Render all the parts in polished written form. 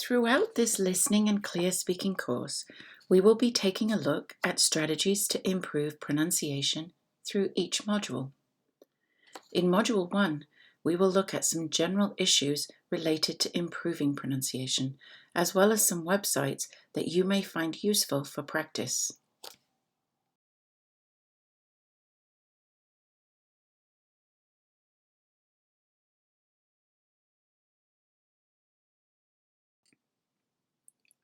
Throughout this listening and clear speaking course, we will be taking a look at strategies to improve pronunciation through each module. In Module 1, we will look at some general issues related to improving pronunciation, as well as some websites that you may find useful for practice.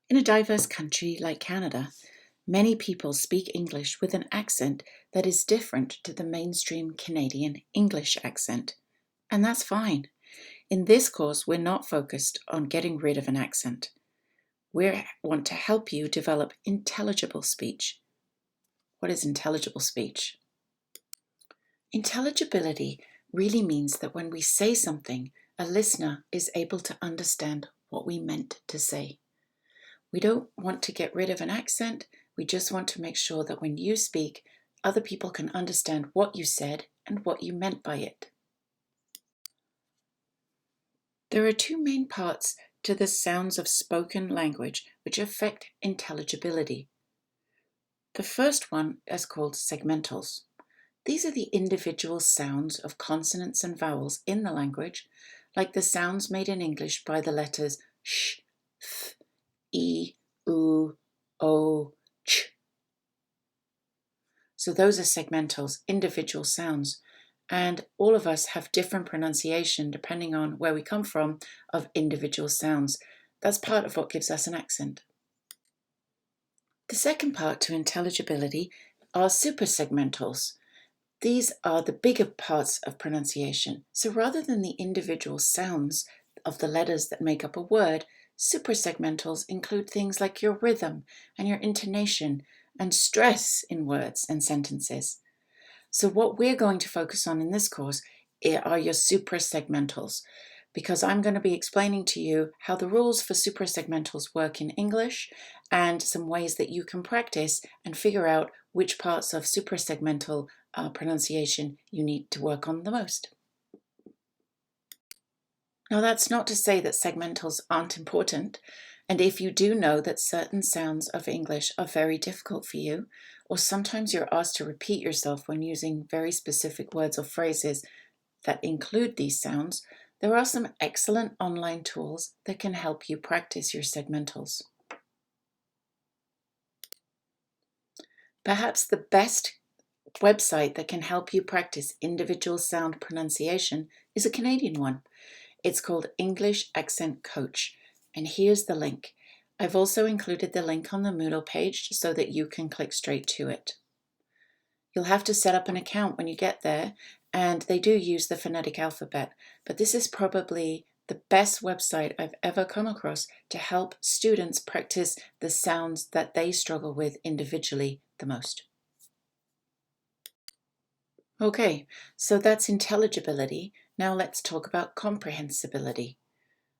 In a diverse country like Canada, many people speak English with an accent that is different to the mainstream Canadian English accent, and that's fine. In this course, we're not focused on getting rid of an accent. We want to help you develop intelligible speech. What is intelligible speech? Intelligibility really means that when we say something, a listener is able to understand what we meant to say. We don't want to get rid of an accent. We just want to make sure that when you speak, other people can understand what you said and what you meant by it. There are two main parts to the sounds of spoken language which affect intelligibility. The first one is called segmentals. These are the individual sounds of consonants and vowels in the language, like the sounds made in English by the letters sh, th, e, u, o, ch. So those are segmentals, individual sounds. And all of us have different pronunciation depending on where we come from of individual sounds. That's part of what gives us an accent. The second part to intelligibility are supersegmentals. These are the bigger parts of pronunciation. So rather than the individual sounds of the letters that make up a word, supersegmentals include things like your rhythm and your intonation and stress in words and sentences. So what we're going to focus on in this course are your supersegmentals, because I'm going to be explaining to you how the rules for supersegmentals work in English and some ways that you can practice and figure out which parts of supersegmental pronunciation you need to work on the most. Now, that's not to say that segmentals aren't important, and if you do know that certain sounds of English are very difficult for you, or sometimes you're asked to repeat yourself when using very specific words or phrases that include these sounds, there are some excellent online tools that can help you practice your segmentals. Perhaps the best website that can help you practice individual sound pronunciation is a Canadian one. It's called English Accent Coach, and here's the link. I've also included the link on the Moodle page so that you can click straight to it. You'll have to set up an account when you get there, and they do use the phonetic alphabet, but this is probably the best website I've ever come across to help students practice the sounds that they struggle with individually the most. Okay, so that's intelligibility. Now let's talk about comprehensibility.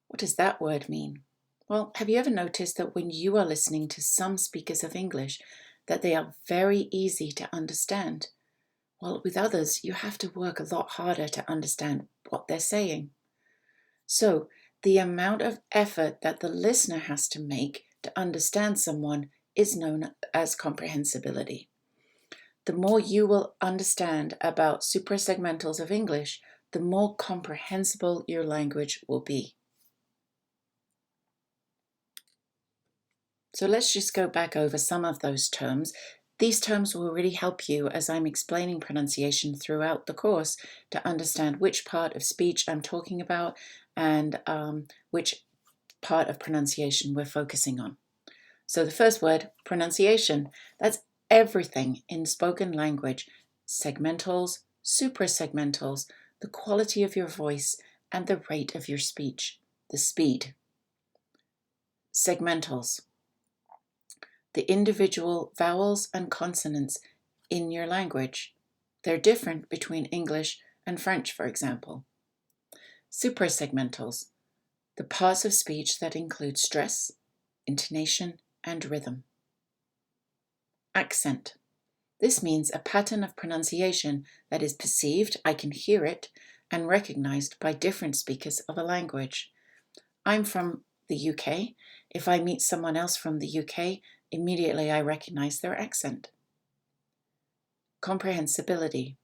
What does that word mean? Well, have you ever noticed that when you are listening to some speakers of English, that they are very easy to understand? While with others, you have to work a lot harder to understand what they're saying. So, the amount of effort that the listener has to make to understand someone is known as comprehensibility. The more you will understand about supersegmentals of English, the more comprehensible your language will be. So let's just go back over some of those terms. These terms will really help you as I'm explaining pronunciation throughout the course to understand which part of speech I'm talking about and which part of pronunciation we're focusing on. So the first word, pronunciation, that's everything in spoken language: segmentals, supersegmentals, the quality of your voice, and the rate of your speech, the speed. Segmentals, the individual vowels and consonants in your language. They're different between English and French, for example. Supersegmentals, the parts of speech that include stress, intonation, and rhythm. Accent. This means a pattern of pronunciation that is perceived, I can hear it, and recognized by different speakers of a language. I'm from the UK. If I meet someone else from the UK, immediately I recognize their accent. Comprehensibility.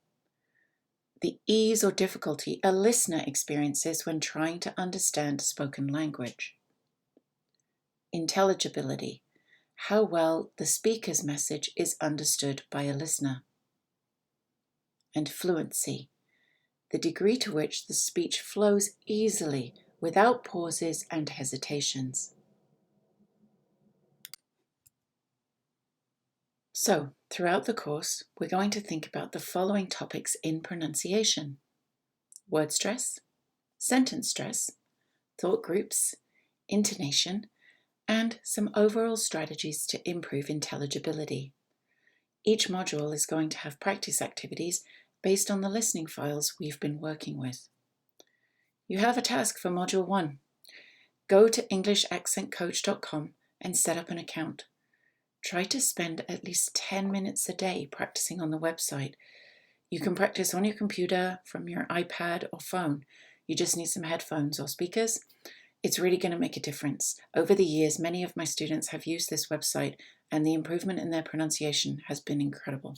The ease or difficulty a listener experiences when trying to understand spoken language. Intelligibility. How well the speaker's message is understood by a listener. And fluency. The degree to which the speech flows easily without pauses and hesitations. So, throughout the course, we're going to think about the following topics in pronunciation: word stress, sentence stress, thought groups, intonation, and some overall strategies to improve intelligibility. Each module is going to have practice activities based on the listening files we've been working with. You have a task for Module 1. Go to EnglishAccentCoach.com and set up an account. Try to spend at least 10 minutes a day practicing on the website. You can practice on your computer, from your iPad or phone. You just need some headphones or speakers. It's really going to make a difference. Over the years, many of my students have used this website, and the improvement in their pronunciation has been incredible.